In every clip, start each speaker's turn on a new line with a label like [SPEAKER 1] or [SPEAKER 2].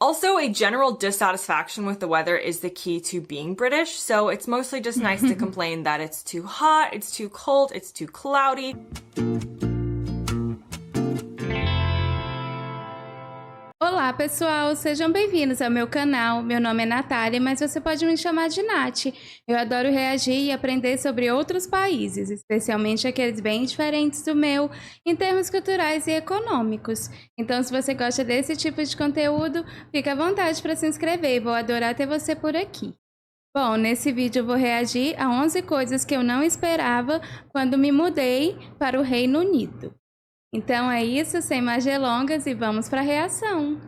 [SPEAKER 1] Also, a general dissatisfaction with the weather is the key to being British, so it's mostly just nice to complain that it's too hot, it's too cold, it's too cloudy.
[SPEAKER 2] Olá, pessoal! Sejam bem-vindos ao meu canal. Meu nome é Natália, mas você pode me chamar de Nath. Eu adoro reagir e aprender sobre outros países, especialmente aqueles bem diferentes do meu, em termos culturais e econômicos. Então, se você gosta desse tipo de conteúdo, fica à vontade para se inscrever. Vou adorar ter você por aqui. Bom, nesse vídeo eu vou reagir a 11 coisas que eu não esperava quando me mudei para o Reino Unido. Então é isso, sem mais delongas, e vamos para a reação.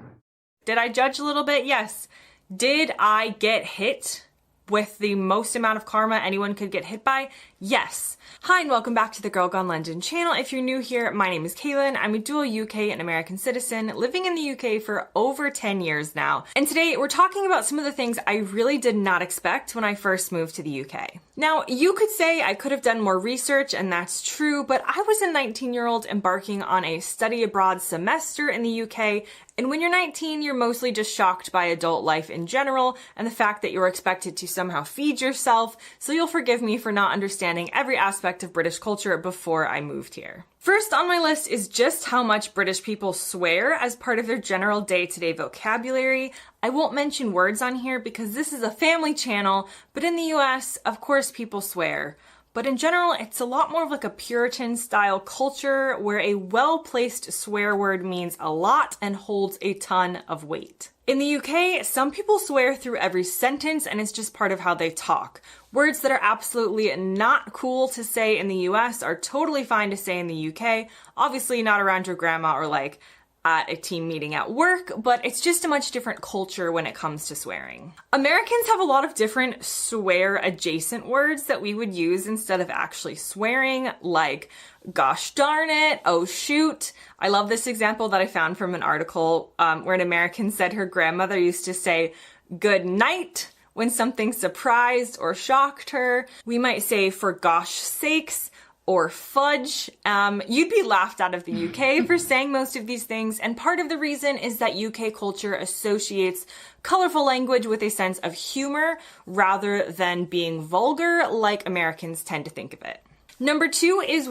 [SPEAKER 1] Did I judge a little bit? Yes. Did I get hit with the most amount of karma anyone could get hit by? Yes. Hi and welcome back to the Girl Gone London channel. If you're new here, my name is Kaylin. I'm a dual UK and American citizen living in the UK for over 10 years now. And today we're talking about some of the things I really did not expect when I first moved to the UK. Now, you could say I could have done more research, and that's true, but I was a 19-year-old embarking on a study abroad semester in the UK, and when you're 19, you're mostly just shocked by adult life in general and the fact that you're expected to somehow feed yourself, so you'll forgive me for not understanding every aspect of British culture before I moved here. First on my list is just how much British people swear as part of their general day-to-day vocabulary. I won't mention words on here because this is a family channel, but in the US, of course people swear. But in general, it's a lot more of like a Puritan-style culture where a well-placed swear word means a lot and holds a ton of weight. In the UK, some people swear through every sentence and it's just part of how they talk. Words that are absolutely not cool to say in the US are totally fine to say in the UK. Obviously not around your grandma or like at a team meeting at work, but it's just a much different culture when it comes to swearing. Americans have a lot of different swear adjacent words that we would use instead of actually swearing, like gosh darn it, oh shoot. I love this example that I found from an article where an American said her grandmother used to say good night when something surprised or shocked her. We might say for gosh sakes, or fudge. You'd be laughed out of the UK for saying most of these things, and part of the reason is that UK culture associates colorful language with a sense of humor rather than being vulgar like Americans tend to think of it. Number 2 is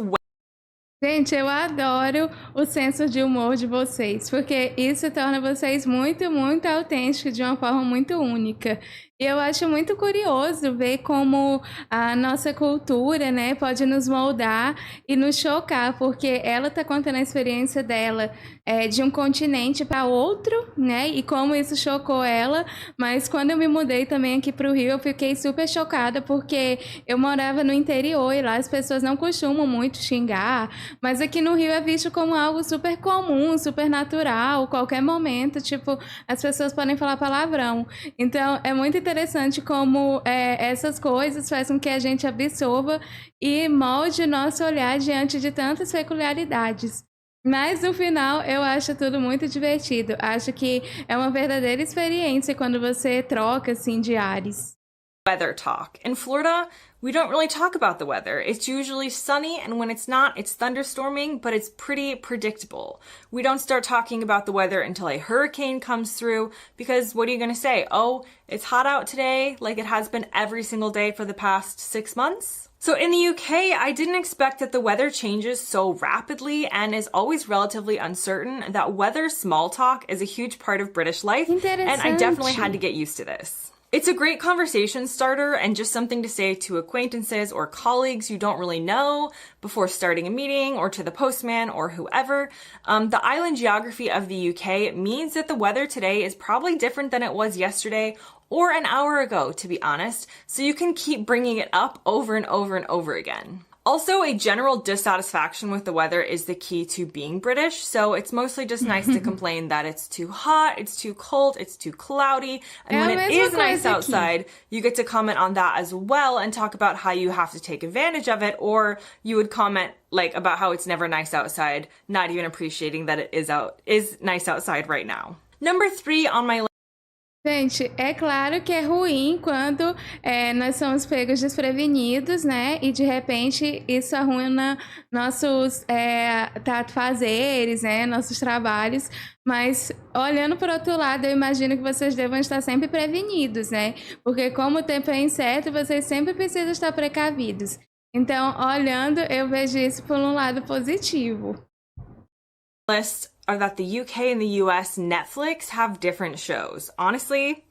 [SPEAKER 2] Gente, eu adoro o senso de humor de vocês, porque isso torna vocês muito, muito autênticos de uma forma muito única. E eu acho muito curioso ver como a nossa cultura, né, pode nos moldar e nos chocar, porque ela tá contando a experiência dela de um continente para outro, né, e como isso chocou ela. Mas quando eu me mudei também aqui para o Rio, eu fiquei super chocada, porque eu morava no interior e lá as pessoas não costumam muito xingar, mas aqui no Rio é visto como algo super comum, super natural, qualquer momento, tipo, as pessoas podem falar palavrão. Então, é muito interessante como essas coisas fazem com que a gente absorva e molde o nosso olhar diante de tantas peculiaridades. Mas no final eu acho tudo muito divertido. Acho que é uma verdadeira experiência quando você troca assim de ares.
[SPEAKER 1] Weather talk. In Florida, we don't really talk about the weather. It's usually sunny, and when it's not, it's thunderstorming, but it's pretty predictable. We don't start talking about the weather until a hurricane comes through, because what are you going to say? Oh, it's hot out today, like it has been every single day for the past 6 months? So in the UK, I didn't expect that the weather changes so rapidly and is always relatively uncertain, that weather small talk is a huge part of British life, and I definitely had to get used to this. It's a great conversation starter and just something to say to acquaintances or colleagues you don't really know before starting a meeting, or to the postman or whoever. The island geography of the UK means that the weather today is probably different than it was yesterday or an hour ago, to be honest, so you can keep bringing it up over and over and over again. Also, a general dissatisfaction with the weather is the key to being British, so it's mostly just nice to complain that it's too hot, it's too cold, it's too cloudy, and when it is nice outside, you get to comment on that as well and talk about how you have to take advantage of it, or you would comment like about how it's never nice outside, not even appreciating that it is nice outside right now. Number 3 on my list
[SPEAKER 2] Gente, é claro que é ruim quando nós somos pegos desprevenidos, né? E de repente isso arruina nossos fazeres, né? Nossos trabalhos. Mas olhando por outro lado, eu imagino que vocês devam estar sempre prevenidos, né? Porque como o tempo é incerto, vocês sempre precisam estar precavidos. Então, olhando, eu vejo isso por um lado positivo.
[SPEAKER 1] List are that the UK and the US Netflix have different shows. Honestly,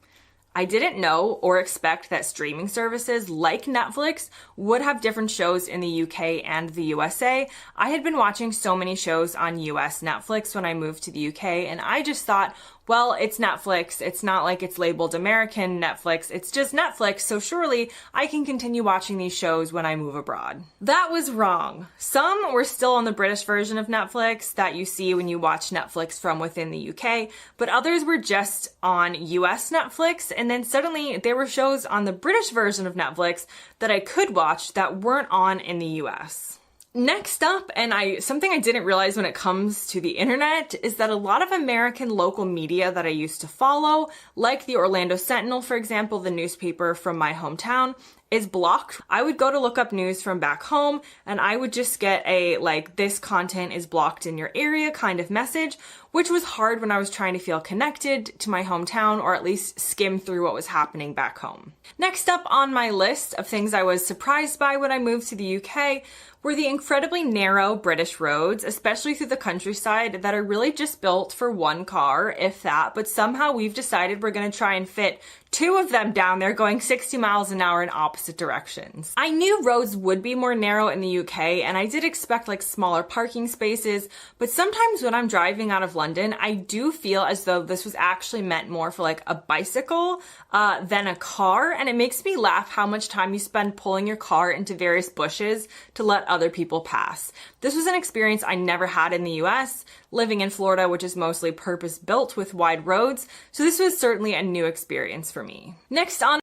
[SPEAKER 1] I didn't know or expect that streaming services like Netflix would have different shows in the UK and the USA. I had been watching so many shows on US Netflix when I moved to the UK, and I just thought, well, it's Netflix. It's not like it's labeled American Netflix. It's just Netflix, so surely I can continue watching these shows when I move abroad. That was wrong. Some were still on the British version of Netflix that you see when you watch Netflix from within the UK, but others were just on US Netflix, and then suddenly there were shows on the British version of Netflix that I could watch that weren't on in the US. Next up, and something I didn't realize when it comes to the internet, is that a lot of American local media that I used to follow, like the Orlando Sentinel, for example, the newspaper from my hometown, is blocked. I would go to look up news from back home, and I would just get a, like, this content is blocked in your area kind of message, which was hard when I was trying to feel connected to my hometown, or at least skim through what was happening back home. Next up on my list of things I was surprised by when I moved to the UK were the incredibly narrow British roads, especially through the countryside, that are really just built for one car, if that, but somehow we've decided we're gonna try and fit two of them down there going 60 miles an hour in opposite directions. I knew roads would be more narrow in the UK, and I did expect like smaller parking spaces, but sometimes when I'm driving out of London, I do feel as though this was actually meant more for like a bicycle than a car, and it makes me laugh how much time you spend pulling your car into various bushes to let other people pass. This was an experience I never had in the US, living in Florida, which is mostly purpose-built with wide roads, so this was certainly a new experience for me. Next on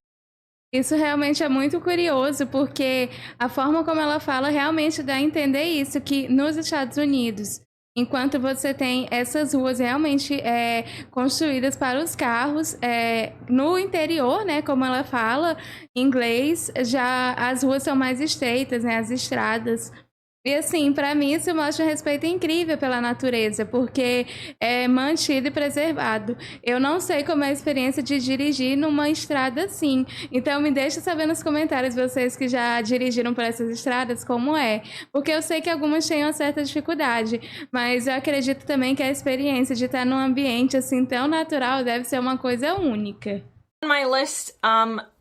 [SPEAKER 2] Isso realmente é muito curioso, porque a forma como ela fala realmente dá a entender isso, que nos Estados Unidos, enquanto você tem essas ruas realmente construídas para os carros, no interior, né, como ela fala em inglês, já as ruas são mais estreitas, né, as estradas. E assim, para mim isso mostra um respeito incrível pela natureza, porque é mantido e preservado. Eu não sei como é a experiência de dirigir numa estrada assim, então me deixa saber nos comentários vocês que já dirigiram por essas estradas, como é. Porque eu sei que algumas têm uma certa dificuldade, mas eu acredito também que a experiência de estar num ambiente assim tão natural deve ser uma coisa única.
[SPEAKER 1] On my list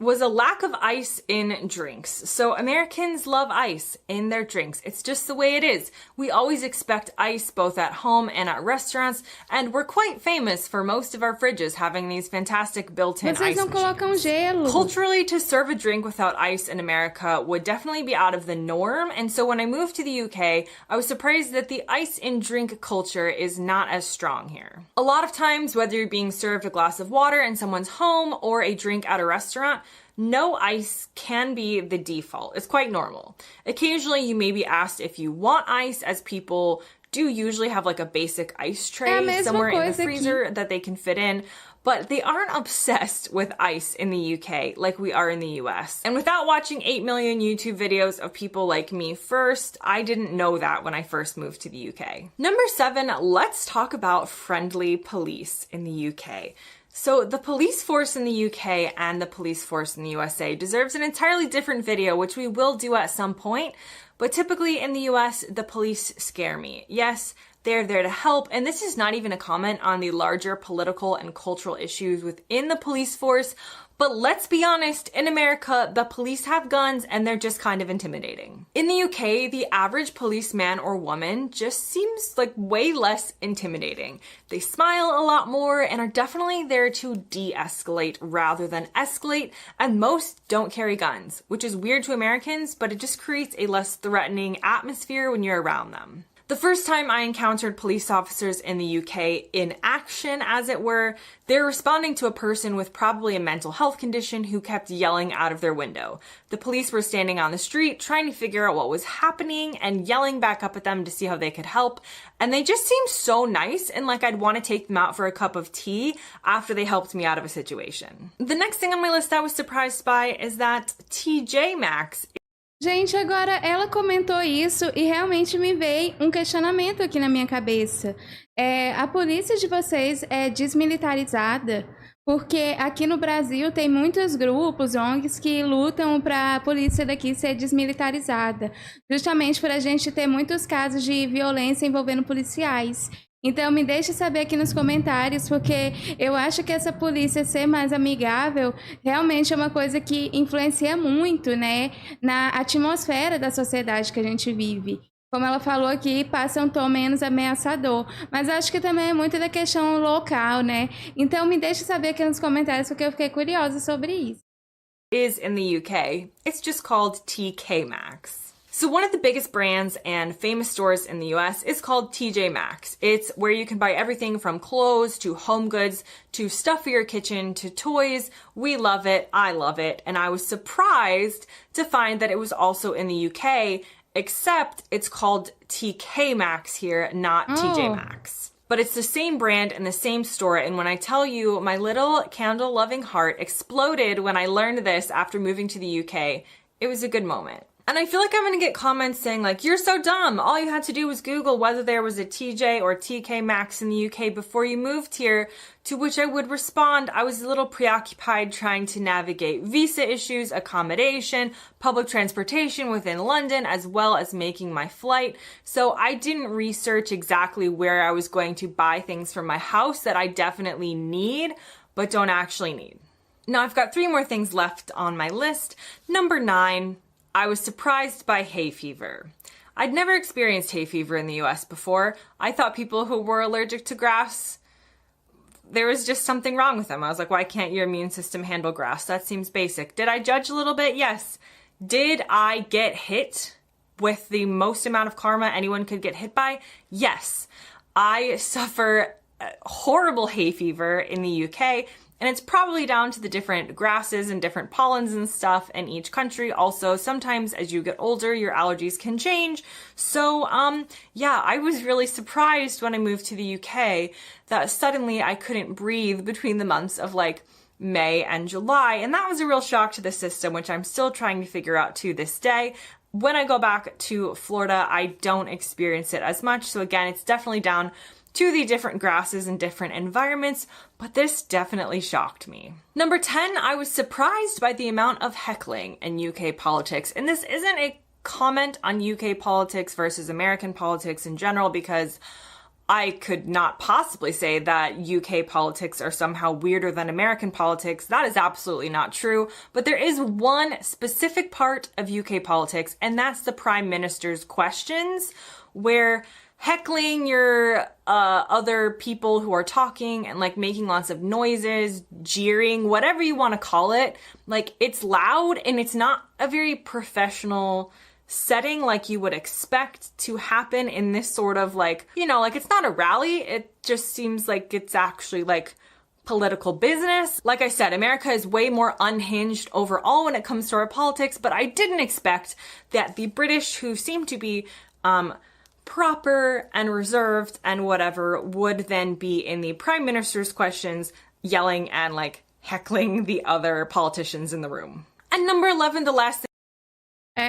[SPEAKER 1] was a lack of ice in drinks. So Americans love ice in their drinks. It's just the way it is. We always expect ice both at home and at restaurants, and we're quite famous for most of our fridges having these fantastic built-in
[SPEAKER 2] Vocês
[SPEAKER 1] ice
[SPEAKER 2] não colocam gelo.
[SPEAKER 1] Culturally, to serve a drink without ice in America would definitely be out of the norm, and so when I moved to the UK, I was surprised that the ice in drink culture is not as strong here. A lot of times, whether you're being served a glass of water in someone's home or a drink at a restaurant, no ice can be the default. It's quite normal. Occasionally, you may be asked if you want ice, as people do usually have like a basic ice tray somewhere in the freezer that they can fit in, but they aren't obsessed with ice in the UK like we are in the US. And without watching 8 million YouTube videos of people like me first, I didn't know that when I first moved to the UK. Number 7, let's talk about friendly police in the UK. So the police force in the UK and the police force in the USA deserves an entirely different video, which we will do at some point. But typically in the US, the police scare me. Yes, they're there to help, and this is not even a comment on the larger political and cultural issues within the police force, but let's be honest, in America, the police have guns and they're just kind of intimidating. In the UK, the average policeman or woman just seems like way less intimidating. They smile a lot more and are definitely there to de-escalate rather than escalate, and most don't carry guns, which is weird to Americans, but it just creates a less threatening atmosphere when you're around them. The first time I encountered police officers in the UK in action, as it were, they're responding to a person with probably a mental health condition who kept yelling out of their window. The police were standing on the street trying to figure out what was happening and yelling back up at them to see how they could help. And they just seemed so nice and like I'd want to take them out for a cup of tea after they helped me out of a situation. The next thing on my list I was surprised by is that TJ Maxx.
[SPEAKER 2] Gente, agora ela comentou isso e realmente me veio um questionamento aqui na minha cabeça. A polícia de vocês é desmilitarizada? Porque aqui no Brasil tem muitos grupos, ONGs, que lutam para a polícia daqui ser desmilitarizada, justamente por a gente ter muitos casos de violência envolvendo policiais. Então, me deixe saber aqui nos comentários, porque eu acho que essa polícia ser mais amigável realmente é uma coisa que influencia muito, né, na atmosfera da sociedade que a gente vive. Como ela falou aqui, passa um tom menos ameaçador. Mas acho que também é muito da questão local, né? Então, me deixe saber aqui nos comentários, porque eu fiquei curiosa sobre isso.
[SPEAKER 1] Is in the UK. It's just called TK Maxx. So one of the biggest brands and famous stores in the US is called TJ Maxx. It's where you can buy everything from clothes to home goods to stuff for your kitchen to toys. We love it. I love it. And I was surprised to find that it was also in the UK, except it's called TK Maxx here, not TJ Maxx. But it's the same brand and the same store, and when I tell you, my little candle-loving heart exploded when I learned this after moving to the UK. It was a good moment. And I feel like I'm gonna get comments saying like, you're so dumb. All you had to do was Google whether there was a TJ or TK Maxx in the UK before you moved here, to which I would respond, I was a little preoccupied trying to navigate visa issues, accommodation, public transportation within London, as well as making my flight. So I didn't research exactly where I was going to buy things for my house that I definitely need, but don't actually need. Now I've got 3 more things left on my list. Number 9. I was surprised by hay fever. I'd never experienced hay fever in the US before. I thought people who were allergic to grass, there was just something wrong with them. I was like, why can't your immune system handle grass? That seems basic. Did I judge a little bit? Yes. Did I get hit with the most amount of karma anyone could get hit by? Yes. I suffer horrible hay fever in the UK, and it's probably down to the different grasses and different pollens and stuff in each country. Also, sometimes as you get older, your allergies can change. So, yeah, I was really surprised when I moved to the UK that suddenly I couldn't breathe between the months of like May and July. And that was a real shock to the system, which I'm still trying to figure out to this day. When I go back to Florida, I don't experience it as much. So again, it's definitely down to the different grasses and different environments, but this definitely shocked me. Number 10, I was surprised by the amount of heckling in UK politics. And this isn't a comment on UK politics versus American politics in general, because I could not possibly say that UK politics are somehow weirder than American politics. That is absolutely not true. But there is one specific part of UK politics, and that's the Prime Minister's questions, where heckling your other people who are talking and like making lots of noises, jeering, whatever you want to call it, like it's loud and it's not a very professional setting like you would expect to happen in this sort of like, you know, like it's not a rally. It just seems like it's actually like political business. Like I said, America is way more unhinged overall when it comes to our politics, but I didn't expect that the British, who seem to be proper and reserved and whatever, would then be in the Prime Minister's questions yelling and like heckling the other politicians in the room. And number 11, the last thing.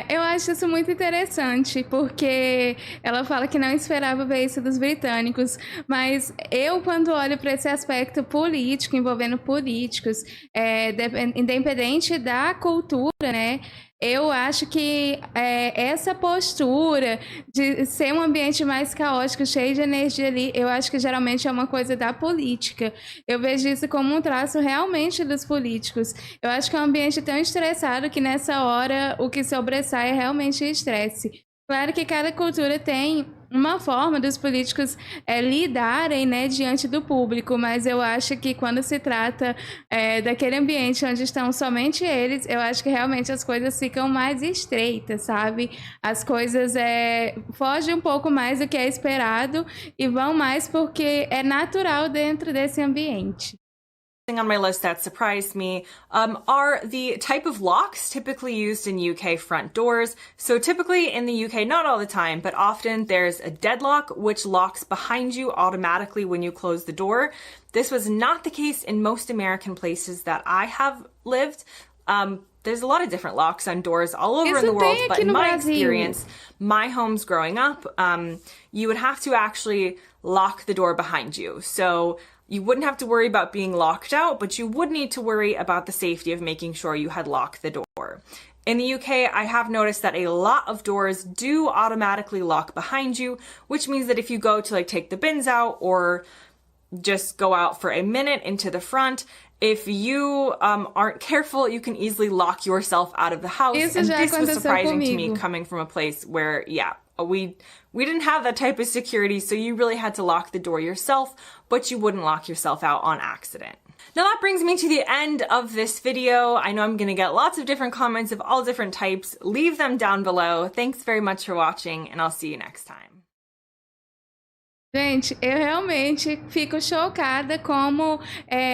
[SPEAKER 2] Eu acho isso muito interessante, porque ela fala que não esperava ver isso dos britânicos, mas eu, quando olho para esse aspecto político, envolvendo políticos, independente da cultura, né, eu acho que essa postura de ser um ambiente mais caótico, cheio de energia ali, eu acho que geralmente é uma coisa da política. Eu vejo isso como um traço realmente dos políticos. Eu acho que é um ambiente tão estressado que nessa hora o que sobressai é realmente estresse. Claro que cada cultura tem uma forma dos políticos lidarem, né, diante do público, mas eu acho que quando se trata daquele ambiente onde estão somente eles, eu acho que realmente as coisas ficam mais estreitas, sabe? As coisas fogem um pouco mais do que é esperado e vão mais porque é natural dentro desse ambiente.
[SPEAKER 1] On my list that surprised me are the type of locks typically used in UK front doors. So typically in the UK, not all the time, but often there's a deadlock which locks behind you automatically when you close the door. This was not the case in most American places that I have lived. There's a lot of different locks on doors all over in the world, but in my experience, my homes growing up, you would have to actually lock the door behind you. So you wouldn't have to worry about being locked out, but you would need to worry about the safety of making sure you had locked the door. In the UK, I have noticed that a lot of doors do automatically lock behind you, which means that if you go to take the bins out or just go out for a minute into the front, if you aren't careful, you can easily lock yourself out of the house. And this was surprising to me coming from a place where, we didn't have that type of security, so you really had to lock the door yourself, but you wouldn't lock yourself out on accident. Now that brings me to the end of this video. I know I'm gonna get lots of different comments of all different types. Leave them down below. Thanks very much for watching, and I'll see you next time.
[SPEAKER 2] Gente, eu realmente fico chocada como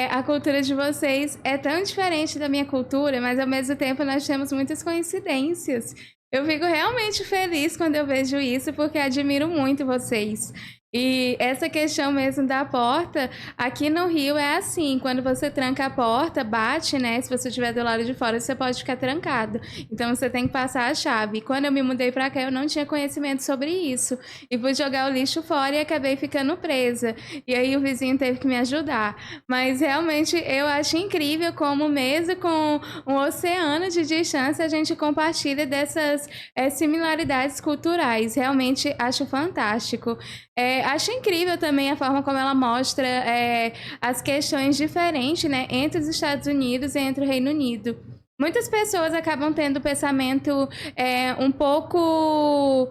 [SPEAKER 2] a cultura de vocês é tão diferente da minha cultura, mas ao mesmo tempo nós temos muitas coincidências. Eu fico realmente feliz quando eu vejo isso, porque admiro muito vocês. E essa questão mesmo da porta, aqui no Rio é assim, quando você tranca a porta, bate, né? Se você estiver do lado de fora, você pode ficar trancado. Então você tem que passar a chave. E quando eu me mudei pra cá, eu não tinha conhecimento sobre isso. E fui jogar o lixo fora e acabei ficando presa. E aí o vizinho teve que me ajudar. Mas realmente eu acho incrível como mesmo com um oceano de distância, a gente compartilha dessas similaridades culturais. Realmente acho fantástico. Acho incrível também a forma como ela mostra as questões diferentes, né, entre os Estados Unidos e entre o Reino Unido. Muitas pessoas acabam tendo pensamento um pouco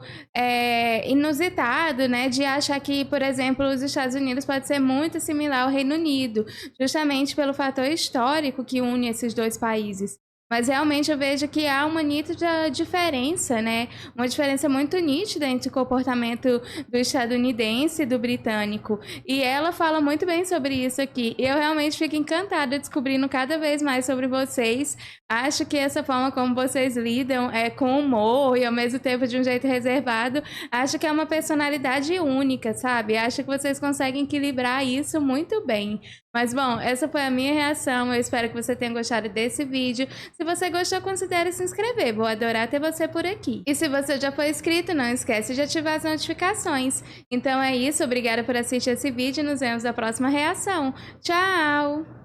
[SPEAKER 2] inusitado, né, de achar que, por exemplo, os Estados Unidos pode ser muito similar ao Reino Unido, justamente pelo fator histórico que une esses dois países. Mas realmente eu vejo que há uma nítida diferença, né? Uma diferença muito nítida entre o comportamento do estadunidense e do britânico. E ela fala muito bem sobre isso aqui. E eu realmente fico encantada descobrindo cada vez mais sobre vocês. Acho que essa forma como vocês lidam com humor e ao mesmo tempo de um jeito reservado, acho que é uma personalidade única, sabe? Acho que vocês conseguem equilibrar isso muito bem. Mas bom, essa foi a minha reação. Eu espero que você tenha gostado desse vídeo. Se você gostou, considere se inscrever. Vou adorar ter você por aqui. E se você já foi inscrito, não esquece de ativar as notificações. Então é isso. Obrigada por assistir esse vídeo. Nos vemos na próxima reação. Tchau!